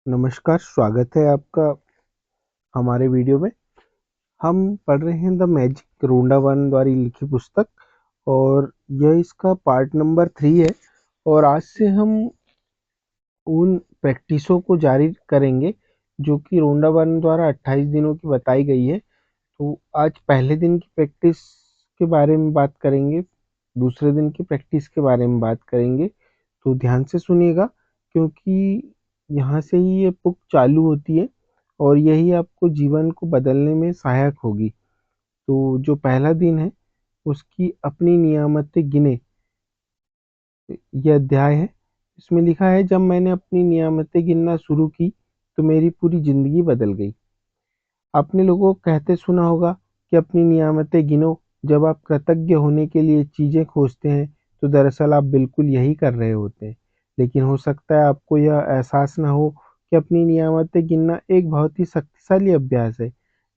नमस्कार, स्वागत है आपका हमारे वीडियो में। हम पढ़ रहे हैं द मैजिक रोंडा वन द्वारा लिखी पुस्तक और यह इसका पार्ट नंबर 3 है। और आज से हम उन प्रैक्टिसों को जारी करेंगे जो कि रोंडा वन द्वारा 28 दिनों की बताई गई है। तो आज पहले दिन की प्रैक्टिस के बारे में बात करेंगे, दूसरे दिन की प्रैक्टिस के बारे में बात करेंगे। तो ध्यान से सुनिएगा क्योंकि यहाँ से ही ये बुक चालू होती है और यही आपको जीवन को बदलने में सहायक होगी। तो जो पहला दिन है उसकी अपनी नियामतें गिने, यह अध्याय है। इसमें लिखा है, जब मैंने अपनी नियामतें गिनना शुरू की तो मेरी पूरी जिंदगी बदल गई। आपने लोगों को कहते सुना होगा कि अपनी नियामतें गिनो। जब आप कृतज्ञ होने के लिए चीजें खोजते हैं तो दरअसल आप बिल्कुल यही कर रहे होते हैं। लेकिन हो सकता है आपको यह एहसास ना हो कि अपनी नियामतें गिनना एक बहुत ही शक्तिशाली अभ्यास है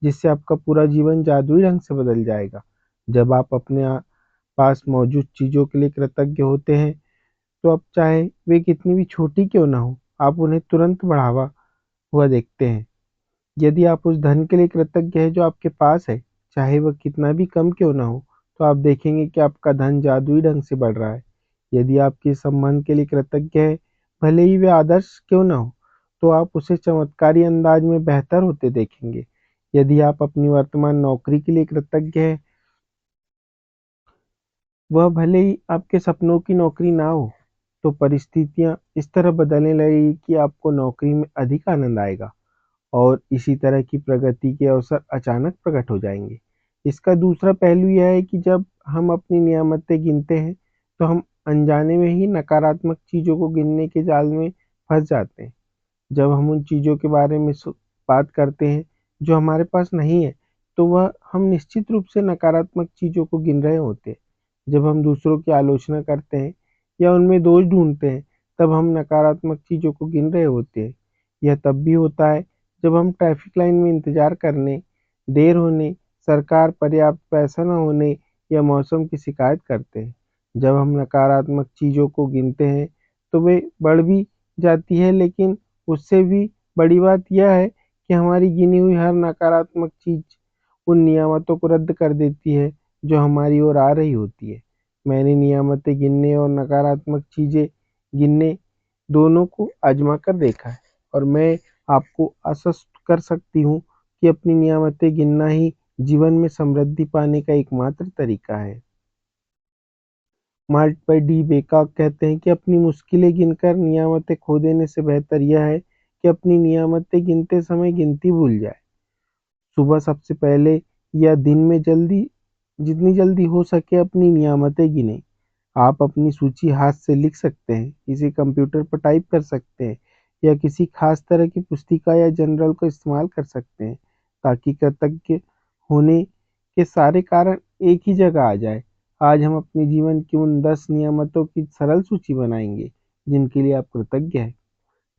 जिससे आपका पूरा जीवन जादुई ढंग से बदल जाएगा। जब आप अपने पास मौजूद चीजों के लिए कृतज्ञ होते हैं तो अब चाहे वे कितनी भी छोटी क्यों ना हो, आप उन्हें तुरंत बढ़ावा हुआ देखते हैं। यदि आप उस धन के लिए कृतज्ञ हैं जो आपके पास है, चाहे वह कितना भी कम क्यों ना हो, तो आप देखेंगे कि आपका धन जादुई ढंग से बढ़ रहा है। यदि आप किसी संबंध के लिए कृतज्ञ हैं, भले ही वह आदर्श क्यों ना हो, तो आप उसे चमत्कारी अंदाज में बेहतर होते देखेंगे। यदि आप अपनी वर्तमान नौकरी के लिए कृतज्ञ हैं, वह भले ही आपके सपनों की नौकरी ना हो, तो परिस्थितियां इस तरह बदलने लगेगी कि आपको नौकरी में अधिक आनंद आएगा और इसी तरह की प्रगति के अवसर अचानक प्रकट हो जाएंगे। इसका दूसरा पहलू यह है कि जब हम अपनी नियामतें गिनते हैं तो हम अनजाने में ही नकारात्मक चीजों को गिनने के जाल में फंस जाते हैं। जब हम उन चीजों के बारे में बात करते हैं जो हमारे पास नहीं है, तो वह हम निश्चित रूप से नकारात्मक चीजों को गिन रहे होते हैं। जब हम दूसरों की आलोचना करते हैं या उनमें दोष ढूंढते हैं, तब हम नकारात्मक चीजों को गिन रहे होते हैं। यह तब भी होता है जब हम ट्रैफिक लाइन में इंतजार करने, देर होने, सरकार पर्याप्त पैसा न होने या मौसम की शिकायत करते हैं। जब हम नकारात्मक चीजों को गिनते हैं तो वे बढ़ भी जाती है, लेकिन उससे भी बड़ी बात यह है कि हमारी गिनी हुई हर नकारात्मक चीज उन नियामतों को रद्द कर देती है जो हमारी ओर आ रही होती है। मैंने नियामतें गिनने और नकारात्मक चीजें गिनने दोनों को आजमा कर देखा है और मैं आपको आश्वस्त कर सकती हूँ कि अपनी नियामतें गिनना ही जीवन में समृद्धि पाने का एकमात्र तरीका है। मार्ट पर डी बेका कहते हैं कि अपनी मुश्किलें गिनकर नियामतें खो देने से बेहतर यह है कि अपनी नियामतें गिनते समय गिनती भूल जाए। सुबह सबसे पहले या दिन में जितनी जल्दी हो सके अपनी नियामतें गिनें। आप अपनी सूची हाथ से लिख सकते हैं, इसे कंप्यूटर पर टाइप कर सकते हैं या किसी खास तरह की पुस्तिका या जर्नल को इस्तेमाल कर सकते हैं ताकि कृतज्ञ होने के सारे कारण एक ही जगह आ जाए। आज हम अपने जीवन की उन 10 नियामतों की सरल सूची बनाएंगे जिनके लिए आप कृतज्ञ हैं।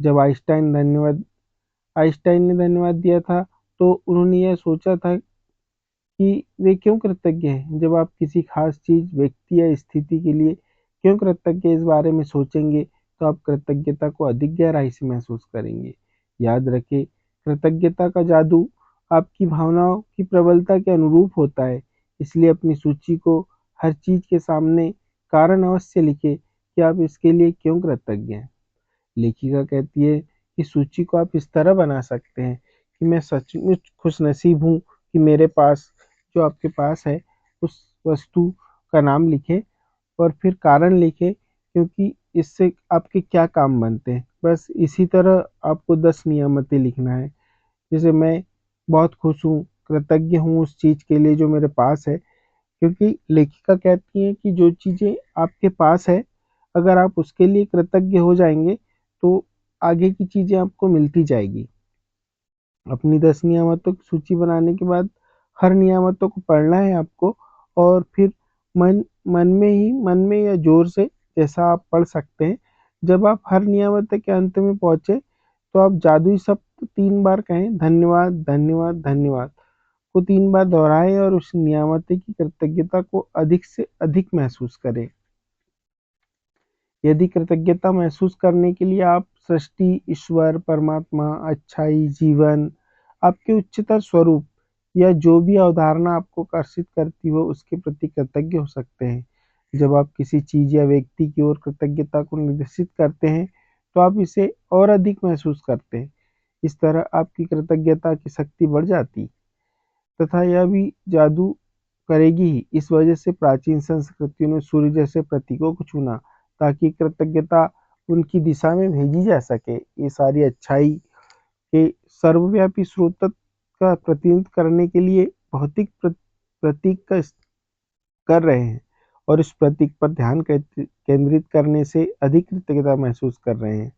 जब आइंस्टाइन ने धन्यवाद दिया था तो उन्होंने यह सोचा था कि वे क्यों कृतज्ञ हैं। जब आप किसी खास चीज, व्यक्ति या स्थिति के लिए क्यों कृतज्ञ इस बारे में सोचेंगे तो आप कृतज्ञता को अधिक गहराई से महसूस करेंगे। याद रखें, कृतज्ञता का जादू आपकी भावनाओं की प्रबलता के अनुरूप होता है। इसलिए अपनी सूची को हर चीज के सामने कारण अवश्य लिखें कि आप इसके लिए क्यों कृतज्ञ हैं। लेखिका कहती है कि सूची को आप इस तरह बना सकते हैं कि मैं सचमुच खुशनसीब हूँ कि मेरे पास, जो आपके पास है, उस वस्तु का नाम लिखें और फिर कारण लिखें क्योंकि इससे आपके क्या काम बनते हैं। बस इसी तरह आपको 10 नियामतें लिखना है। जैसे मैं बहुत खुश हूँ, कृतज्ञ हूँ उस चीज के लिए जो मेरे पास है, क्योंकि लेखिका कहती है कि जो चीजें आपके पास है, अगर आप उसके लिए कृतज्ञ हो जाएंगे तो आगे की चीजें आपको मिलती जाएगी। अपनी 10 नियामतों की सूची बनाने के बाद हर नियामतों को पढ़ना है आपको और फिर मन मन में या जोर से, जैसा आप पढ़ सकते हैं। जब आप हर नियामत के अंत में पहुंचे तो आप जादुई शब्द 3 बार कहें, धन्यवाद धन्यवाद धन्यवाद को 3 बार दोहराएं और उस नियामत की कृतज्ञता को अधिक से अधिक महसूस करें। यदि कृतज्ञता महसूस करने के लिए आप सृष्टि, ईश्वर, परमात्मा, अच्छाई, जीवन, आपके उच्चतर स्वरूप या जो भी अवधारणा आपको आकर्षित करती हो उसके प्रति कृतज्ञ हो सकते हैं। जब आप किसी चीज़ या व्यक्ति की ओर कृतज्ञता को निर्देशित करते हैं तो आप इसे और अधिक महसूस करते हैं। इस तरह आपकी कृतज्ञता की शक्ति बढ़ जाती तथा यह भी जादू करेगी ही। इस वजह से प्राचीन संस्कृतियों ने सूर्य जैसे प्रतीकों को चुना ताकि कृतज्ञता उनकी दिशा में भेजी जा सके। ये सारी अच्छाई के सर्वव्यापी स्रोत का प्रतिनिधित्व करने के लिए भौतिक प्रतीक का कर रहे हैं और इस प्रतीक पर ध्यान केंद्रित करने से अधिक कृतज्ञता महसूस कर रहे हैं।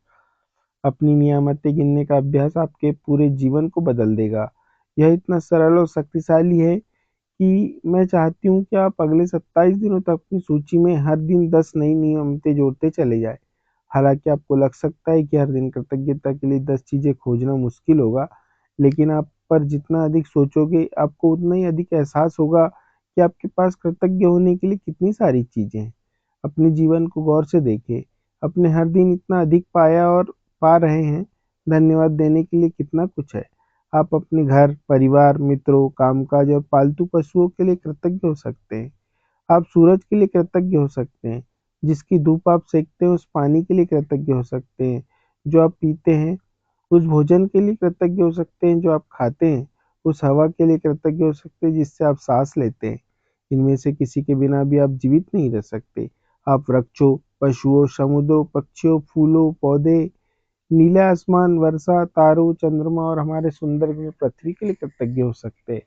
अपनी नियामतें गिनने का अभ्यास आपके पूरे जीवन को बदल देगा। यह इतना सरल और शक्तिशाली है कि मैं चाहती हूँ कि आप अगले 27 दिनों तक अपनी सूची में हर दिन 10 नई नियमितें जोड़ते चले जाएं। हालांकि आपको लग सकता है कि हर दिन कृतज्ञता के लिए 10 चीज़ें खोजना मुश्किल होगा, लेकिन आप पर जितना अधिक सोचोगे, आपको उतना ही अधिक एहसास होगा कि आपके पास कृतज्ञ होने के लिए कितनी सारी चीज़ें हैं। अपने जीवन को गौर से देखें, अपने हर दिन इतना अधिक पाया और पा रहे हैं, धन्यवाद देने के लिए कितना कुछ है। आप अपने घर, परिवार, मित्रों, कामकाज और पालतू पशुओं के लिए कृतज्ञ हो सकते हैं। आप सूरज के लिए कृतज्ञ हो सकते हैं, जिसकी धूप आप सेकते हैं, उस पानी के लिए कृतज्ञ हो सकते हैं जो आप पीते हैं, उस भोजन के लिए कृतज्ञ हो सकते हैं जो आप खाते हैं, उस हवा के लिए कृतज्ञ हो सकते हैं जिससे आप सांस लेते हैं। इनमें से किसी के बिना भी आप जीवित नहीं रह सकते। आप वृक्षों, पशुओं, समुद्रों, पक्षियों, फूलों, पौधे, नीले आसमान, वर्षा, तारों, चंद्रमा और हमारे सुंदर ग्रह पृथ्वी के लिए कृतज्ञ हो सकते हैं।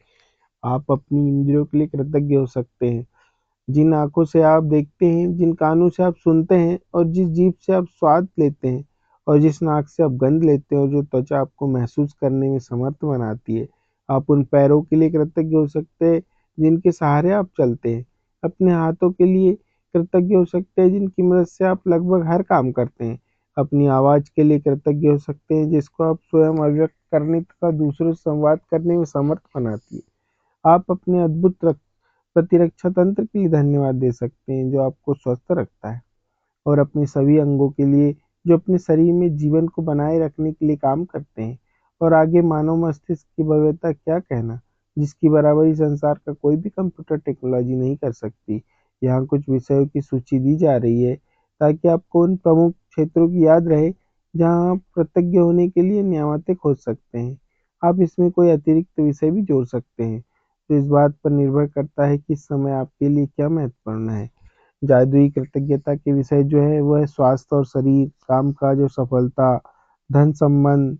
आप अपनी इंद्रियों के लिए कृतज्ञ हो सकते हैं, जिन आँखों से आप देखते हैं, जिन कानों से आप सुनते हैं और जिस जीभ से आप स्वाद लेते हैं और जिस नाक से आप गंध लेते हैं और जो त्वचा आपको महसूस करने में समर्थ बनाती है। आप उन पैरों के लिए कृतज्ञ हो सकते हैं जिनके सहारे आप चलते हैं, अपने हाथों के लिए कृतज्ञ हो सकते हैं जिनकी मदद से आप लगभग हर काम करते हैं, अपनी आवाज़ के लिए कृतज्ञ हो सकते हैं जिसको आप स्वयं अभिव्यक्त करने तथा दूसरों से संवाद करने में समर्थ बनाती है। आप अपने अद्भुत प्रतिरक्षा तंत्र के लिए धन्यवाद दे सकते हैं जो आपको स्वस्थ रखता है, और अपने सभी अंगों के लिए जो अपने शरीर में जीवन को बनाए रखने के लिए काम करते हैं। और आगे मानव मस्तिष्क की भव्यता क्या कहना, जिसकी बराबरी संसार का कोई भी कंप्यूटर टेक्नोलॉजी नहीं कर सकती। यहाँ कुछ विषयों की सूची दी जा रही है ताकि आपको उन प्रमुख क्षेत्रों की याद रहे जहाँ आप कृतज्ञ होने के लिए नियामतें खोज सकते हैं। आप इसमें कोई अतिरिक्त विषय भी जोड़ सकते हैं, तो इस बात पर निर्भर करता है कि इस समय आपके लिए क्या महत्वपूर्ण है। जादुई कृतज्ञता के विषय जो है वह है स्वास्थ्य और शरीर, कामकाज और सफलता, धन संबंध,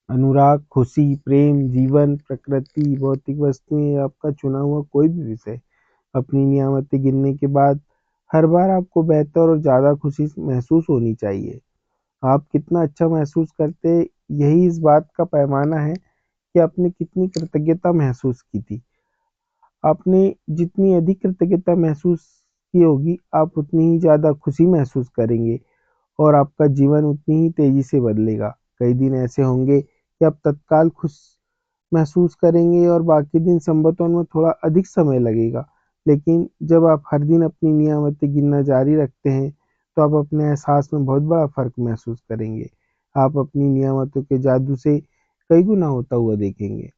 अनुराग, खुशी, प्रेम, जीवन, प्रकृति, भौतिक वस्तुएं या आपका चुना हुआ कोई भी विषय। अपनी नियामतें गिनने के बाद हर बार आपको बेहतर और ज़्यादा खुशी महसूस होनी चाहिए। आप कितना अच्छा महसूस करते हैं, यही इस बात का पैमाना है कि आपने कितनी कृतज्ञता महसूस की थी। आपने जितनी अधिक कृतज्ञता महसूस की होगी, आप उतनी ही ज़्यादा खुशी महसूस करेंगे और आपका जीवन उतनी ही तेज़ी से बदलेगा। कई दिन ऐसे होंगे कि आप तत्काल खुश महसूस करेंगे और बाकी दिन संभवतः उनमें थोड़ा अधिक समय लगेगा। लेकिन जब आप हर दिन अपनी नियामतें गिनना जारी रखते हैं, तो आप अपने एहसास में बहुत बड़ा फ़र्क महसूस करेंगे। आप अपनी नियामतों के जादू से कई गुना होता हुआ देखेंगे।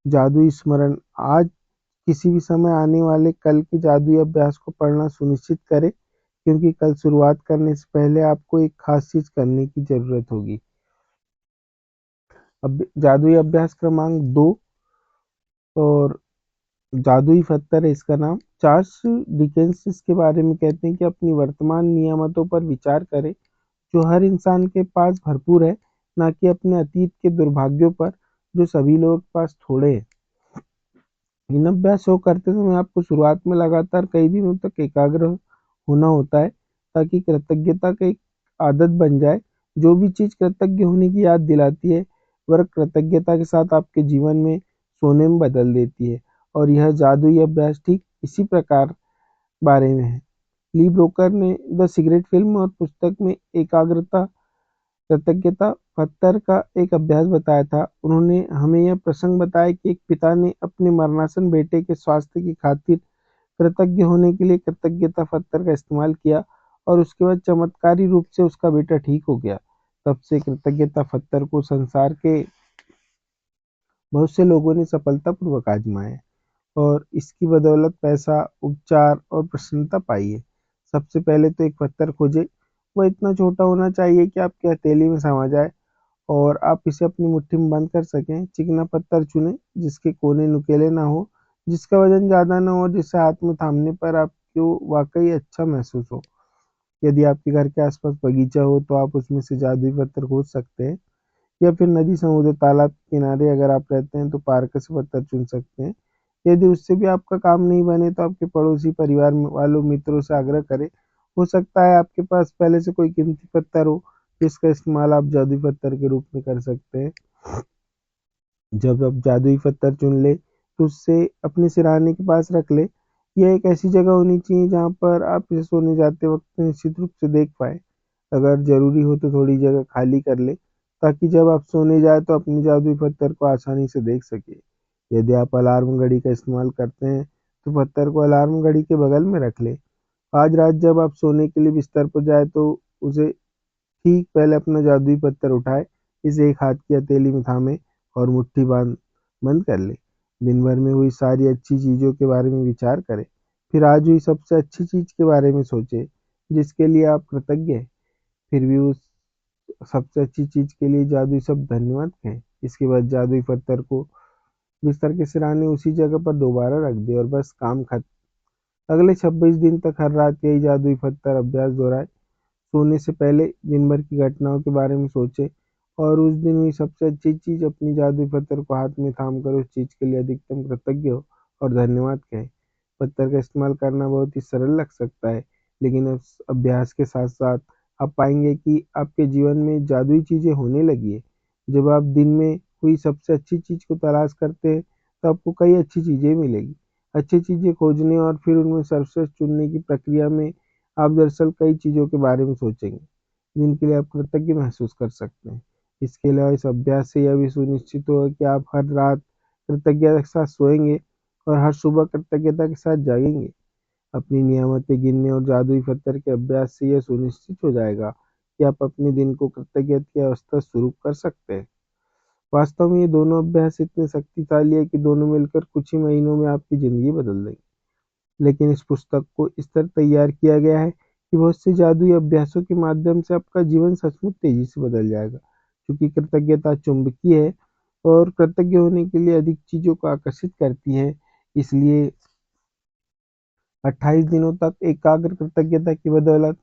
जादुई स्मरण, आज किसी भी समय आने वाले कल के जादुई अभ्यास को पढ़ना सुनिश्चित करें, क्योंकि कल शुरुआत करने से पहले आपको एक खास चीज़ करने की ज़रूरत होगी। अब जादुई अभ्यास क्रमांक 2 और जादुई पत्थर है इसका नाम। चार्ल्स डिकेंस इसके बारे में कहते हैं कि अपनी वर्तमान नियामतों पर विचार करें जो हर इंसान के पास भरपूर है, ना कि अपने अतीत के दुर्भाग्यों पर जो सभी लोगों के पास थोड़े हैं। इन अभ्यासों को करते समय आपको शुरुआत में लगातार कई दिनों तक एकाग्र होना होता है ताकि कृतज्ञता का एक आदत बन जाए। जो भी चीज़ कृतज्ञ होने की याद दिलाती है वह कृतज्ञता के साथ आपके जीवन में सोने में बदल देती है, और यह जादुई अभ्यास ठीक इसी प्रकार बारे में है। ली ब्रोकर ने द सीक्रेट फिल्म और पुस्तक में एकाग्रता कृतज्ञता पत्थर का एक अभ्यास बताया था। उन्होंने हमें यह प्रसंग बताया कि एक पिता ने अपने मरणासन बेटे के स्वास्थ्य की खातिर कृतज्ञ होने के लिए कृतज्ञता पत्थर का इस्तेमाल किया और उसके बाद चमत्कारी रूप से उसका बेटा ठीक हो गया। तब से कृतज्ञता पत्थर को संसार के बहुत से लोगों ने सफलतापूर्वक आजमाया है और इसकी बदौलत पैसा, उपचार और प्रसन्नता पाई है। सबसे पहले तो एक पत्थर खोजें, वह इतना छोटा होना चाहिए कि आपकी हथेली में समा जाए और आप इसे अपनी मुट्ठी में बंद कर सकें। चिकना पत्थर चुनें जिसके कोने नुकीले ना हो, जिसका वजन ज़्यादा ना हो और जिसे हाथ में थामने पर आपको वाकई अच्छा महसूस हो। यदि आपके घर के आसपास बगीचा हो तो आप उसमें से जादुई पत्थर खोज सकते हैं, या फिर नदी, समुद्र, तालाब के किनारे अगर आप रहते हैं तो पार्क से पत्थर चुन सकते हैं। यदि उससे भी आपका काम नहीं बने तो आपके पड़ोसी, परिवार वालों, मित्रों से आग्रह करें। हो सकता है आपके पास पहले से कोई कीमती पत्थर हो जिसका इस्तेमाल आप जादुई पत्थर के रूप में कर सकते हैं। जब आप जादुई पत्थर चुन ले तो उससे अपने सिरहाने के पास रख ले। यह एक ऐसी जगह होनी चाहिए जहाँ पर आप इसे सोने जाते वक्त निश्चित रूप से देख पाए। अगर जरूरी हो तो थोड़ी जगह खाली कर ले ताकि जब आप सोने जाए तो अपने जादुई पत्थर को आसानी से देख सके। यदि आप अलार्म घड़ी का इस्तेमाल करते हैं तो पत्थर को अलार्म घड़ी के बगल में रख ले। आज रात जब आप सोने के लिए बिस्तर पर जाए तो उसे ठीक पहले अपना जादुई पत्थर उठाए, इसे एक हाथ की हथेली में थामे और मुट्ठी बंद कर ले। दिन भर में हुई सारी अच्छी चीज़ों के बारे में विचार करें। फिर आज हुई सबसे अच्छी चीज़ के बारे में सोचें जिसके लिए आप कृतज्ञ हैं। फिर भी उस सबसे अच्छी चीज़ के लिए जादुई शब्द धन्यवाद कहें। इसके बाद जादुई पत्थर को बिस्तर के सिरहाने उसी जगह पर दोबारा रख दें और बस काम खत्म। अगले 26 दिन तक हर रात यही जादुई पत्थर अभ्यास दोहराए। सोने से पहले दिन भर की घटनाओं के बारे में सोचें और उस दिन हुई सबसे अच्छी चीज़ अपनी जादुई पत्थर को हाथ में थाम कर उस चीज़ के लिए अधिकतम कृतज्ञ हो और धन्यवाद कहें। पत्थर का इस्तेमाल करना बहुत ही सरल लग सकता है, लेकिन उस अभ्यास के साथ साथ आप पाएंगे कि आपके जीवन में जादुई चीज़ें होने लगी है। जब आप दिन में हुई सबसे अच्छी चीज़ को तलाश करते हैं तो आपको कई अच्छी चीज़ें मिलेगी। अच्छी चीज़ें खोजने और फिर उनमें सर्वश्रेष्ठ चुनने की प्रक्रिया में आप दरअसल कई चीज़ों के बारे में सोचेंगे जिनके लिए आप कृतज्ञ महसूस कर सकते हैं। इसके अलावा इस अभ्यास से यह भी सुनिश्चित होगा कि आप हर रात कृतज्ञता के साथ सोएंगे और हर सुबह कृतज्ञता के साथ जागेंगे। अपनी नियामतें गिनने और जादुई पत्थर के अभ्यास से यह सुनिश्चित हो जाएगा कि आप अपने दिन को कृतज्ञता की अवस्था शुरू कर सकते हैं। वास्तव में ये दोनों अभ्यास इतने शक्तिशाली है कि दोनों मिलकर कुछ ही महीनों में आपकी ज़िंदगी बदल देंगे। लेकिन इस पुस्तक को इस तरह तैयार किया गया है कि बहुत से जादुई अभ्यासों के माध्यम से आपका जीवन सचमुच तेजी से बदल जाएगा। क्योंकि कृतज्ञता चुंबकीय है और कृतज्ञ होने के लिए अधिक चीज़ों को आकर्षित करती है। इसलिए 28 दिनों तक एकाग्र कृतज्ञता की बदौलत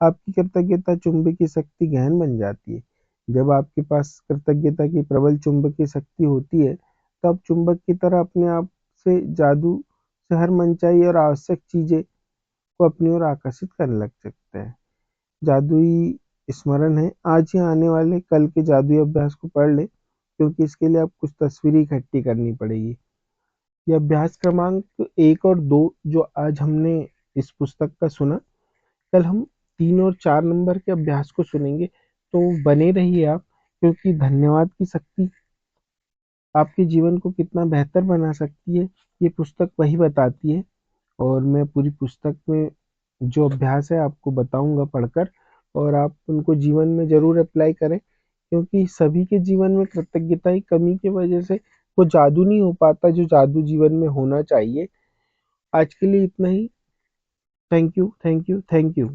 आपकी कृतज्ञता चुंबकीय शक्ति गहन बन जाती है। जब आपके पास कृतज्ञता की प्रबल चुंबकीय शक्ति होती है तो आप चुंबक की तरह अपने आप से जादू से हर मनचाही और आवश्यक चीज़ें को अपनी ओर आकर्षित करने लग सकते हैं। जादुई स्मरण है, आज ही आने वाले कल के जादुई अभ्यास को पढ़ ले क्योंकि इसके लिए आप कुछ तस्वीरें इकट्ठी करनी पड़ेगी। ये अभ्यास क्रमांक 1 और 2 जो आज हमने इस पुस्तक का सुना, कल हम 3 और 4 नंबर के अभ्यास को सुनेंगे। तो बने रहिए आप, क्योंकि धन्यवाद की शक्ति आपके जीवन को कितना बेहतर बना सकती है ये पुस्तक वही बताती है। और मैं पूरी पुस्तक में जो अभ्यास है आपको बताऊंगा पढ़कर, और आप उनको जीवन में ज़रूर अप्लाई करें क्योंकि सभी के जीवन में कृतज्ञता की कमी की वजह से वो जादू नहीं हो पाता जो जादू जीवन में होना चाहिए। आज के लिए इतना ही। Thank you, thank you, thank you.